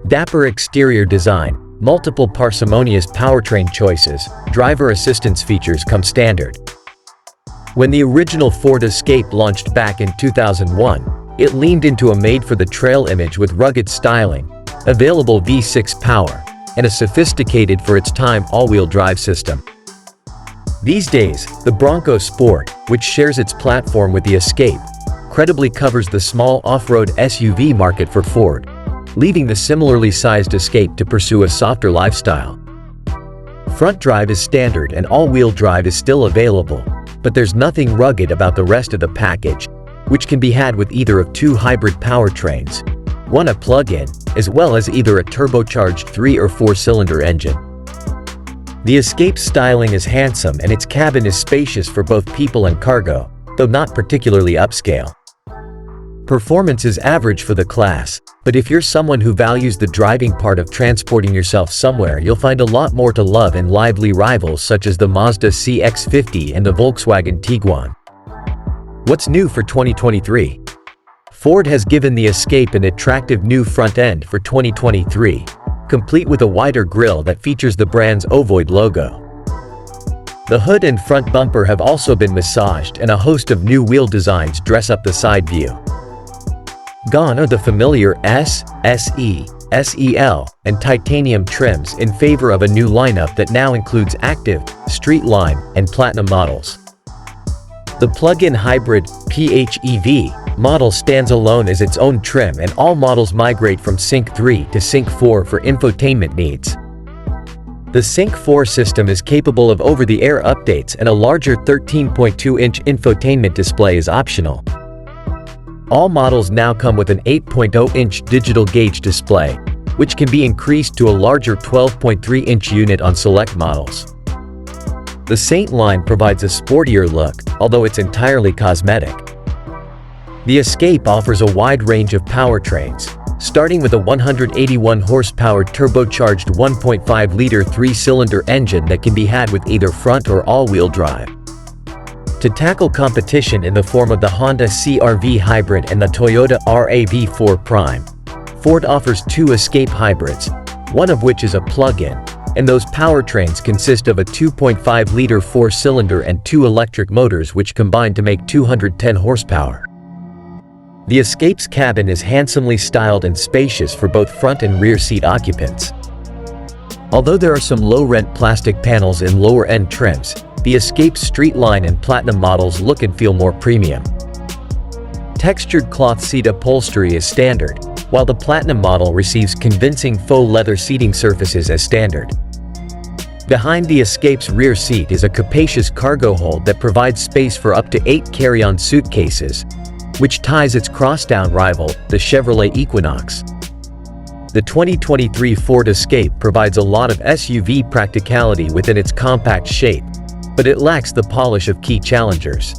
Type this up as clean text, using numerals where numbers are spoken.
Dapper exterior design, multiple parsimonious powertrain choices, driver assistance features come standard. When the original Ford Escape launched back in 2001, it leaned into a made-for-the-trail image with rugged styling, available V6 power, and a sophisticated for its time all-wheel drive system. These days, the Bronco Sport, which shares its platform with the Escape, credibly covers the small off-road SUV market for Ford, leaving the similarly sized Escape to pursue a softer lifestyle. Front drive is standard and all-wheel drive is still available, but there's nothing rugged about the rest of the package, which can be had with either of two hybrid powertrains, one a plug-in, as well as either a turbocharged 3 or 4-cylinder engine. The Escape's styling is handsome and its cabin is spacious for both people and cargo, though not particularly upscale. Performance is average for the class, but if you're someone who values the driving part of transporting yourself somewhere, you'll find a lot more to love in lively rivals such as the Mazda CX-50 and the Volkswagen Tiguan. What's new for 2023? Ford has given the Escape an attractive new front end for 2023, complete with a wider grille that features the brand's ovoid logo. The hood and front bumper have also been massaged and a host of new wheel designs dress up the side view. Gone are the familiar S, SE, SEL, and titanium trims in favor of a new lineup that now includes Active, Street Line, and Platinum models. The plug-in hybrid PHEV model stands alone as its own trim, and all models migrate from Sync 3 to Sync 4 for infotainment needs. The Sync 4 system is capable of over-the-air updates, and a larger 13.2-inch infotainment display is optional. All models now come with an 8.0-inch digital gauge display, which can be increased to a larger 12.3-inch unit on select models. The Saint line provides a sportier look, although it's entirely cosmetic. The Escape offers a wide range of powertrains, starting with a 181 horsepower turbocharged 1.5-liter 3-cylinder engine that can be had with either front or all-wheel drive. To tackle competition in the form of the Honda CR-V Hybrid and the Toyota RAV4 Prime, Ford offers two Escape hybrids, one of which is a plug-in, and those powertrains consist of a 2.5-liter 4-cylinder and two electric motors which combine to make 210 horsepower. The Escape's cabin is handsomely styled and spacious for both front and rear seat occupants. Although there are some low-rent plastic panels in lower-end trims, the Escape's Street Line and Platinum models look and feel more premium. Textured cloth seat upholstery is standard, while the Platinum model receives convincing faux leather seating surfaces as standard. Behind the Escape's rear seat is a capacious cargo hold that provides space for up to 8 carry-on suitcases, which ties its crosstown rival, the Chevrolet Equinox. The 2023 Ford Escape provides a lot of SUV practicality within its compact shape, but it lacks the polish of key challengers.